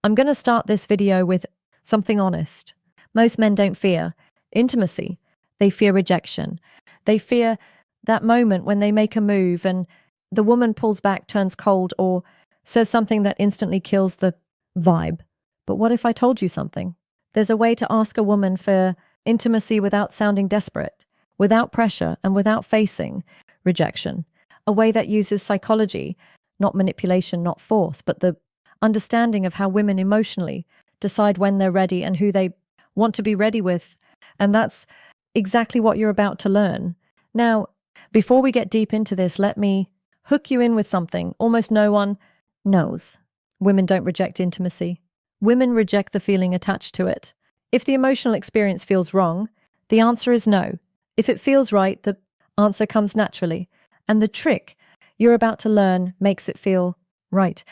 I'm going to start this video with something honest. Most men don't fear intimacy. They fear rejection. They fear that moment when they make a move and the woman pulls back, turns cold, or says something that instantly kills the vibe. But what if I told you something? There's a way to ask a woman for intimacy without sounding desperate, without pressure, and without facing rejection. A way that uses psychology, not manipulation, not force, but the understanding of how women emotionally decide when they're ready and who they want to be ready with. And that's exactly what you're about to learn. Now, before we get deep into this, let me hook you in with something almost no one knows. Women don't reject intimacy. Women reject the feeling attached to it. If the emotional experience feels wrong, the answer is no. If it feels right, the answer comes naturally. And the trick you're about to learn makes it feel right.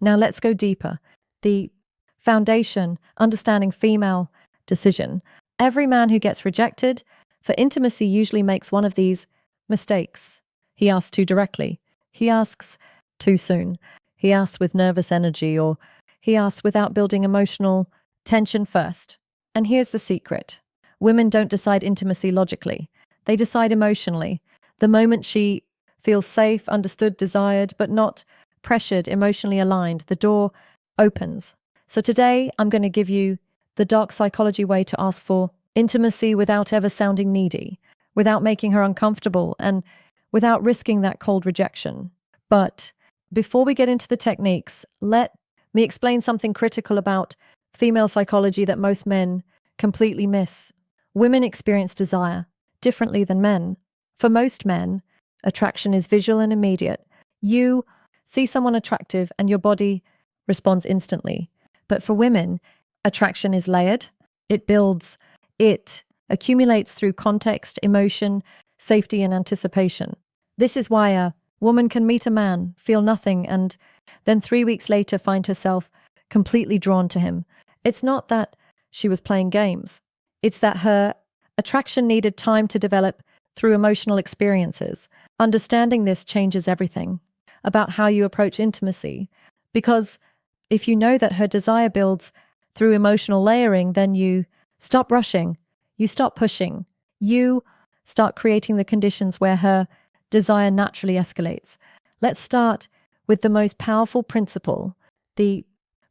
Now let's go deeper. The foundation, understanding female decision. Every man who gets rejected for intimacy usually makes one of these mistakes. He asks too directly. He asks too soon. He asks with nervous energy, or he asks without building emotional tension first. And here's the secret. Women don't decide intimacy logically. They decide emotionally. The moment she feels safe, understood, desired, but not pressured, emotionally aligned, the door opens. So today, I'm going to give you the dark psychology way to ask for intimacy without ever sounding needy, without making her uncomfortable, and without risking that cold rejection. But before we get into the techniques, let me explain something critical about female psychology that most men completely miss. Women experience desire differently than men. For most men, attraction is visual and immediate. You see someone attractive and your body responds instantly. But for women, attraction is layered. It builds. It accumulates through context, emotion, safety, and anticipation. This is why a woman can meet a man, feel nothing, and then 3 weeks later find herself completely drawn to him. It's not that she was playing games. It's that her attraction needed time to develop through emotional experiences. Understanding this changes everything about how you approach intimacy. Because if you know that her desire builds through emotional layering, then you stop rushing, you stop pushing, you start creating the conditions where her desire naturally escalates. Let's start with the most powerful principle. The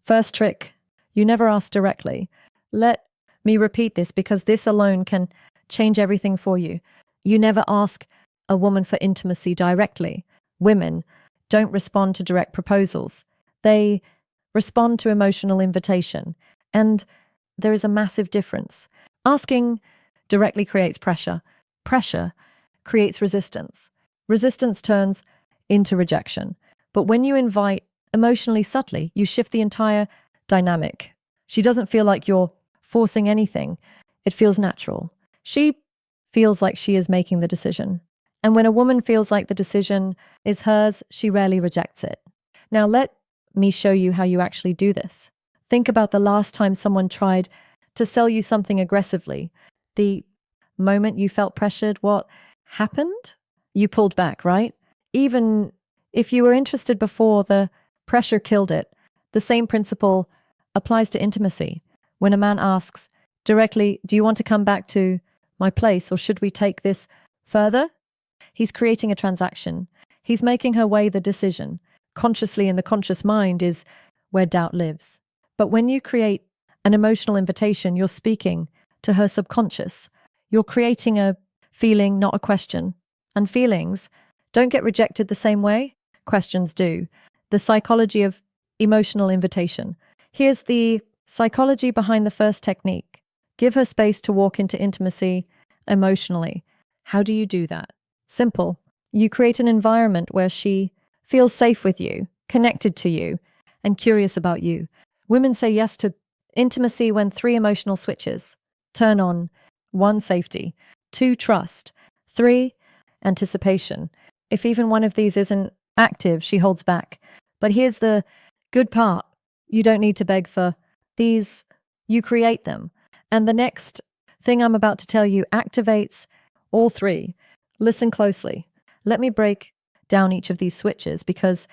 first trick, you never ask directly. Let me repeat this because this alone can change everything for you. You never ask a woman for intimacy directly. Women don't respond to direct proposals. They respond to emotional invitation. And there is a massive difference. Asking directly creates pressure. Pressure creates resistance. Resistance turns into rejection. But when you invite emotionally subtly, you shift the entire dynamic. She doesn't feel like you're forcing anything. It feels natural. She feels like she is making the decision. And when a woman feels like the decision is hers, she rarely rejects it. Now let me show you how you actually do this. Think about the last time someone tried to sell you something aggressively. The moment you felt pressured, what happened? You pulled back, right? Even if you were interested before, the pressure killed it. The same principle applies to intimacy. When a man asks directly, do you want to come back to my place or should we take this further? He's creating a transaction. He's making her weigh the decision. Consciously in the conscious mind is where doubt lives. But when you create an emotional invitation, you're speaking to her subconscious. You're creating a feeling, not a question. And feelings don't get rejected the same way. Questions do. The psychology of emotional invitation. Here's the psychology behind the first technique. Give her space to walk into intimacy emotionally. How do you do that? Simple. You create an environment where she feels safe with you, connected to you, and curious about you. Women say yes to intimacy when 3 emotional switches turn on. 1, safety. 2, trust. 3, anticipation. If even one of these isn't active, she holds back. But here's the good part. You don't need to beg for these. You create them. And the next thing I'm about to tell you activates all 3. Listen closely. Let me break down each of these switches because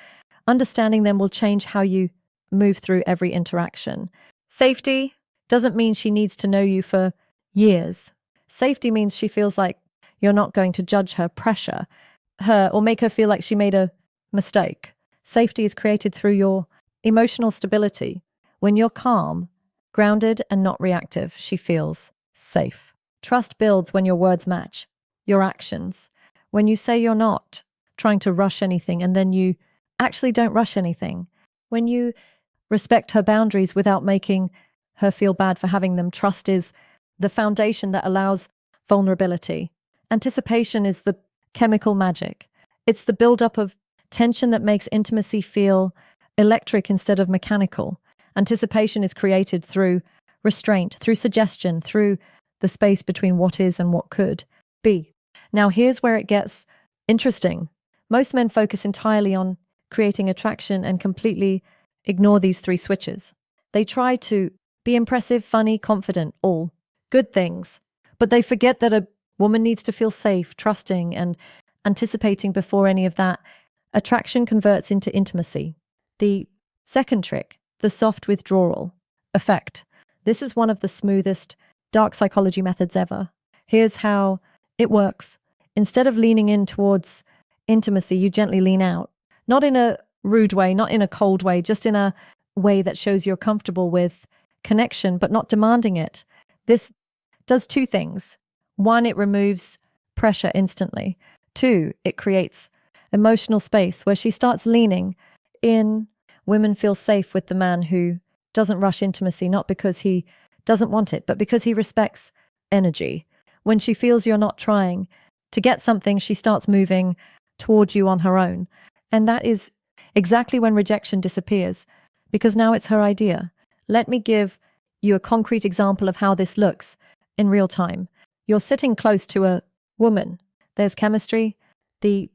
understanding them will change how you move through every interaction. Safety doesn't mean she needs to know you for years. Safety means she feels like you're not going to judge her, pressure her, or make her feel like she made a mistake. Safety is created through your emotional stability. When you're calm, grounded, and not reactive, she feels safe. Trust builds when your words match your actions. When you say you're not trying to rush anything and then you actually don't rush anything. When you respect her boundaries without making her feel bad for having them. Trust is the foundation that allows vulnerability. Anticipation is the chemical magic. It's the buildup of tension that makes intimacy feel electric instead of mechanical. Anticipation is created through restraint, through suggestion, through the space between what is and what could be. Now, here's where it gets interesting. Most men focus entirely on creating attraction and completely ignore these three switches. They try to be impressive, funny, confident, all good things, but they forget that a woman needs to feel safe, trusting, and anticipating before any of that. Attraction converts into intimacy. The second trick, the soft withdrawal effect. This is one of the smoothest dark psychology methods ever. Here's how it works. Instead of leaning in towards intimacy, you gently lean out. Not in a rude way, not in a cold way, just in a way that shows you're comfortable with connection, but not demanding it. This does two things. One, it removes pressure instantly. Two, it creates emotional space where she starts leaning in. Women feel safe with the man who doesn't rush intimacy, not because he doesn't want it, but because he respects energy. When she feels you're not trying to get something, she starts moving towards you on her own. And that is exactly when rejection disappears, because now it's her idea. Let me give you a concrete example of how this looks in real time. You're sitting close to a woman. There's chemistry. The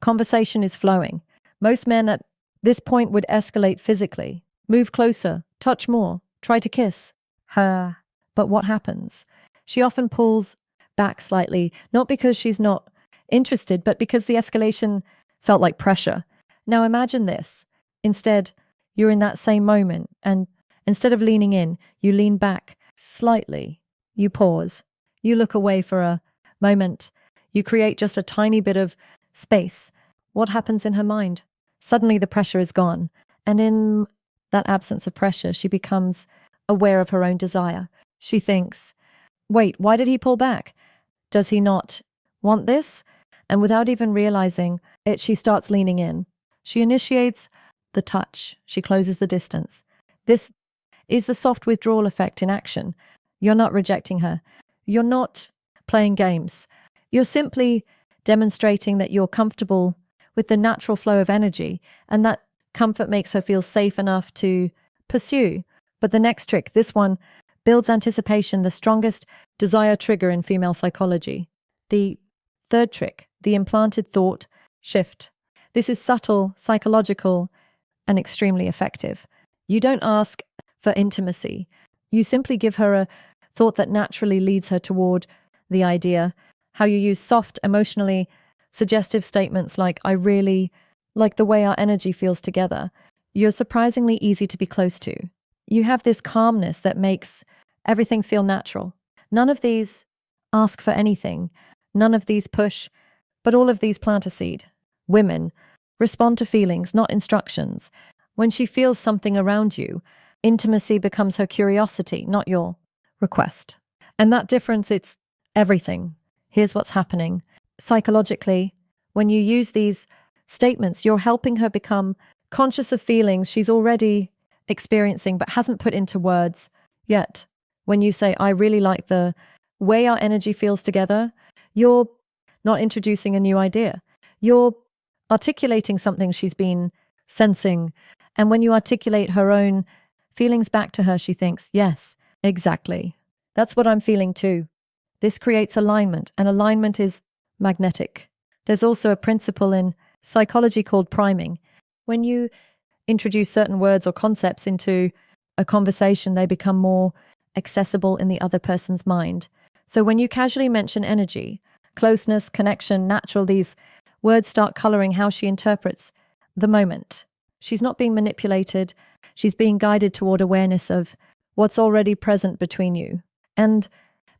conversation is flowing. Most men at this point would escalate physically, move closer, touch more, try to kiss her. But what happens? She often pulls back slightly, not because she's not interested, but because the escalation felt like pressure. Now imagine this. Instead, you're in that same moment, and instead of leaning in, you lean back slightly. You pause. You look away for a moment. You create just a tiny bit of space. What happens in her mind? Suddenly the pressure is gone. And in that absence of pressure, she becomes aware of her own desire. She thinks, wait, why did he pull back? Does he not want this? And without even realizing it, she starts leaning in. She initiates the touch. She closes the distance. This is the soft withdrawal effect in action. You're not rejecting her. You're not playing games. You're simply demonstrating that you're comfortable with the natural flow of energy, and that comfort makes her feel safe enough to pursue. But the next trick, this one, builds anticipation, the strongest desire trigger in female psychology. The third trick, the implanted thought shift. This is subtle, psychological, and extremely effective. You don't ask for intimacy. You simply give her a thought that naturally leads her toward the idea. How you use soft, emotionally suggestive statements like, I really like the way our energy feels together. You're surprisingly easy to be close to. You have this calmness that makes everything feel natural. None of these ask for anything. None of these push, but all of these plant a seed. Women respond to feelings, not instructions. When she feels something around you, intimacy becomes her curiosity, not your request. And that difference, it's everything. Here's what's happening. Psychologically, when you use these statements, you're helping her become conscious of feelings she's already experiencing but hasn't put into words yet. When you say, I really like the way our energy feels together, you're not introducing a new idea. You're articulating something she's been sensing. And when you articulate her own feelings back to her, she thinks, yes, exactly. That's what I'm feeling too. This creates alignment, and alignment is magnetic. There's also a principle in psychology called priming. When you introduce certain words or concepts into a conversation, they become more accessible in the other person's mind. So when you casually mention energy, closeness, connection, natural, these words start coloring how she interprets the moment. She's not being manipulated, She's being guided toward awareness of what's already present between you. And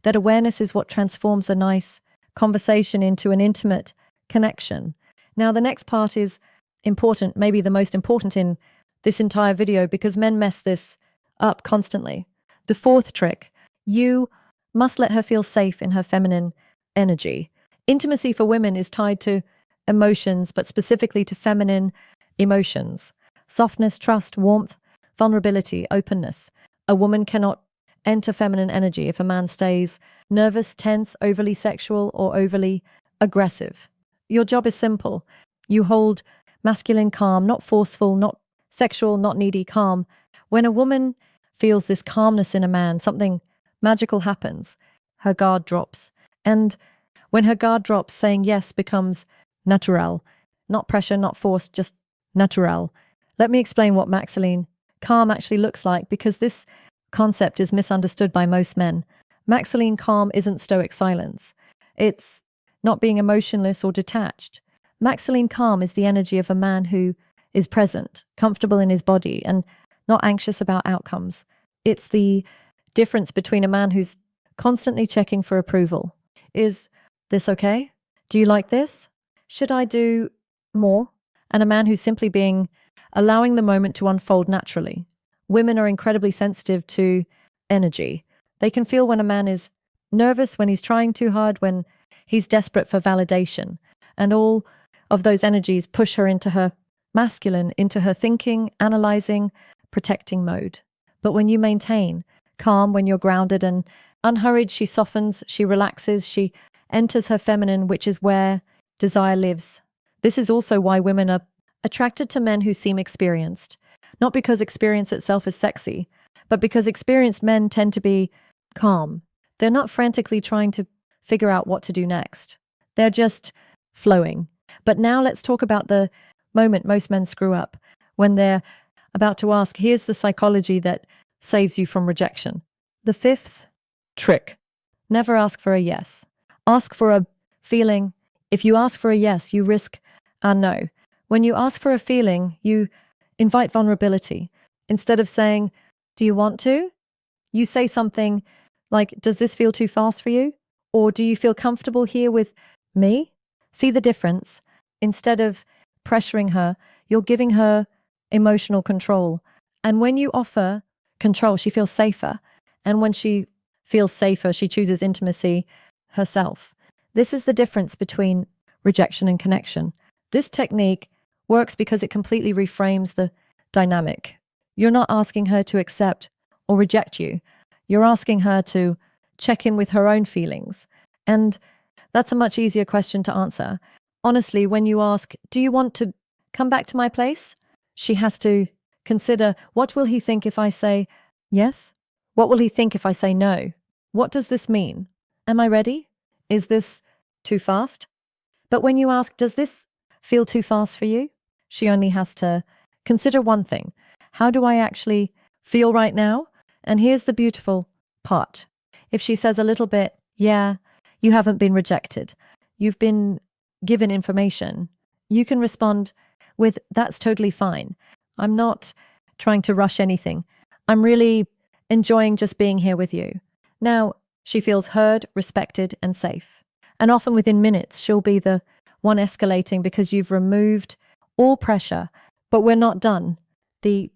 that awareness is what transforms a nice conversation into an intimate connection. Now, the next part is important, maybe the most important in this entire video, because men mess this up constantly. The fourth trick, you must let her feel safe in her feminine energy. Intimacy for women is tied to emotions, but specifically to feminine emotions. Softness, trust, warmth, vulnerability, openness. A woman cannot enter feminine energy if a man stays nervous, tense, overly sexual, or overly aggressive. Your job is simple. You hold masculine calm, not forceful, not sexual, not needy, calm. When a woman feels this calmness in a man, something magical happens. Her guard drops. And when her guard drops, saying yes becomes natural. Not pressure, not force, just natural. Let me explain what masculine calm actually looks like, because this concept is misunderstood by most men. Masculine calm isn't stoic silence. It's not being emotionless or detached. Masculine calm is the energy of a man who is present, comfortable in his body, and not anxious about outcomes. It's the difference between a man who's constantly checking for approval. Is this okay? Do you like this? Should I do more? And a man who's simply allowing the moment to unfold naturally. Women are incredibly sensitive to energy. They can feel when a man is nervous, when he's trying too hard, when he's desperate for validation. And all of those energies push her into her masculine, into her thinking, analyzing, protecting mode. But when you maintain calm, when you're grounded and unhurried, she softens, she relaxes, she enters her feminine, which is where desire lives. This is also why women are attracted to men who seem experienced. Not because experience itself is sexy, but because experienced men tend to be calm. They're not frantically trying to figure out what to do next. They're just flowing. But now let's talk about the moment most men screw up, when they're about to ask, here's the psychology that saves you from rejection. The fifth trick, never ask for a yes. Ask for a feeling. If you ask for a yes, you risk a no. When you ask for a feeling, you invite vulnerability. Instead of saying, do you want to? You say something like, does this feel too fast for you? Or do you feel comfortable here with me? See the difference? Instead of pressuring her, you're giving her emotional control. And when you offer control, she feels safer. And when she feels safer, she chooses intimacy herself. This is the difference between rejection and connection. This technique works because it completely reframes the dynamic. You're not asking her to accept or reject you. You're asking her to check in with her own feelings. And that's a much easier question to answer. Honestly, when you ask, do you want to come back to my place? She has to consider, what will he think if I say yes? What will he think if I say no? What does this mean? Am I ready? Is this too fast? But when you ask, does this feel too fast for you? She only has to consider one thing. How do I actually feel right now? And here's the beautiful part. If she says a little bit, yeah, you haven't been rejected. You've been given information. You can respond with, that's totally fine. I'm not trying to rush anything. I'm really enjoying just being here with you. Now, she feels heard, respected, and safe. And often within minutes, she'll be the one escalating because you've removed all pressure. But we're not done. The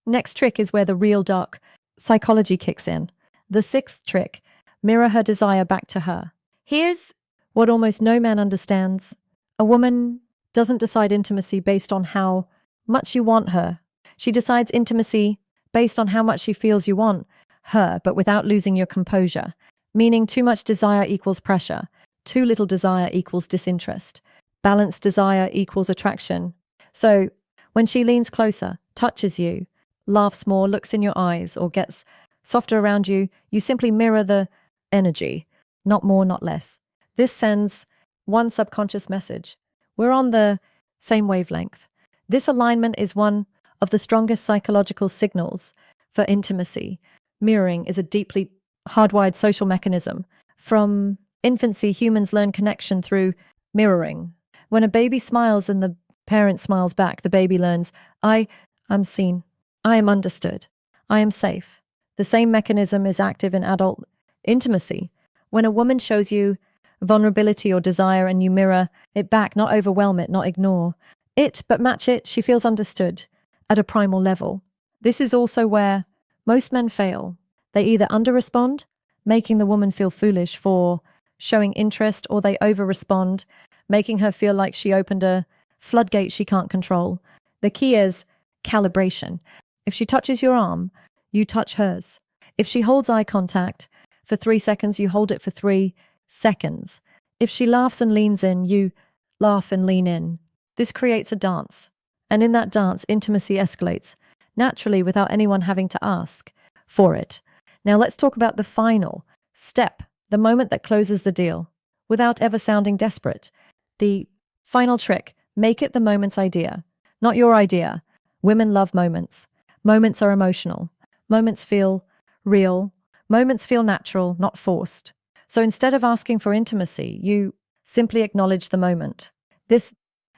next trick is where the real dark psychology kicks in. The sixth trick, mirror her desire back to her. Here's what almost no man understands. A woman doesn't decide intimacy based on how much you want her. She decides intimacy based on how much she feels you want her, but without losing your composure. Meaning too much desire equals pressure. Too little desire equals disinterest. Balanced desire equals attraction. So when she leans closer, touches you, laughs more, looks in your eyes, or gets softer around you, you simply mirror the energy. Not more, not less. This sends one subconscious message. We're on the same wavelength. This alignment is one of the strongest psychological signals for intimacy. Mirroring is a deeply hardwired social mechanism. From infancy, humans learn connection through mirroring. When a baby smiles and the parent smiles back, the baby learns, I'm seen. I am understood. I am safe. The same mechanism is active in adult intimacy. When a woman shows you vulnerability or desire and you mirror it back, not overwhelm it, not ignore it, but match it, she feels understood at a primal level. This is also where most men fail. They either underrespond, making the woman feel foolish for showing interest, or they overrespond, making her feel like she opened a floodgate she can't control. The key is calibration. If she touches your arm, you touch hers. If she holds eye contact for 3 seconds, you hold it for 3 seconds. If she laughs and leans in, you laugh and lean in. This creates a dance. And in that dance, intimacy escalates naturally without anyone having to ask for it. Now let's talk about the final step, the moment that closes the deal, without ever sounding desperate. The final trick, make it the moment's idea, not your idea. Women love moments. Moments are emotional. Moments feel real. Moments feel natural, not forced. So instead of asking for intimacy, you simply acknowledge the moment. This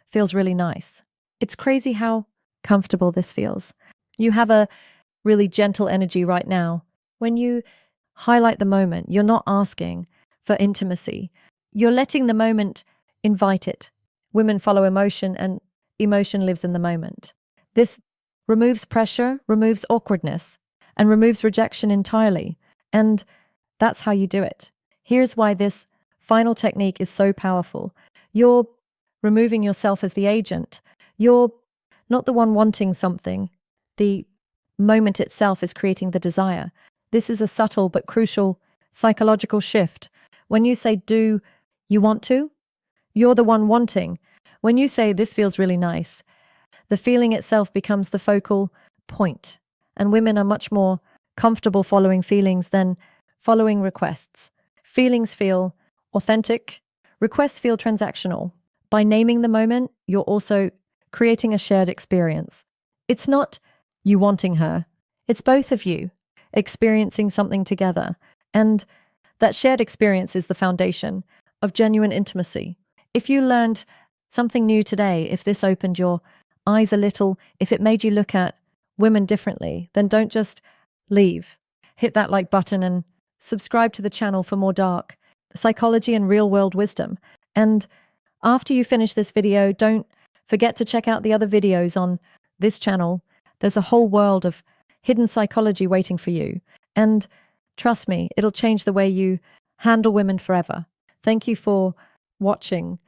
feels really nice. It's crazy how comfortable this feels. You have a really gentle energy right now. When you highlight the moment, you're not asking for intimacy. You're letting the moment invite it. Women follow emotion, and emotion lives in the moment. This removes pressure, removes awkwardness, and removes rejection entirely. And that's how you do it. Here's why this final technique is so powerful. You're removing yourself as the agent. You're not the one wanting something. The moment itself is creating the desire. This is a subtle but crucial psychological shift. When you say, do you want to? You're the one wanting. When you say, this feels really nice, the feeling itself becomes the focal point. And women are much more comfortable following feelings than following requests. Feelings feel authentic. Requests feel transactional. By naming the moment, you're also creating a shared experience. It's not you wanting her. It's both of you experiencing something together. And that shared experience is the foundation of genuine intimacy. If you learned something new today, if this opened your eyes a little, if it made you look at women differently, then don't just leave. Hit that like button and subscribe to the channel for more dark psychology and real-world wisdom. And after you finish this video, don't forget to check out the other videos on this channel. There's a whole world of hidden psychology waiting for you. And trust me, it'll change the way you handle women forever. Thank you for watching.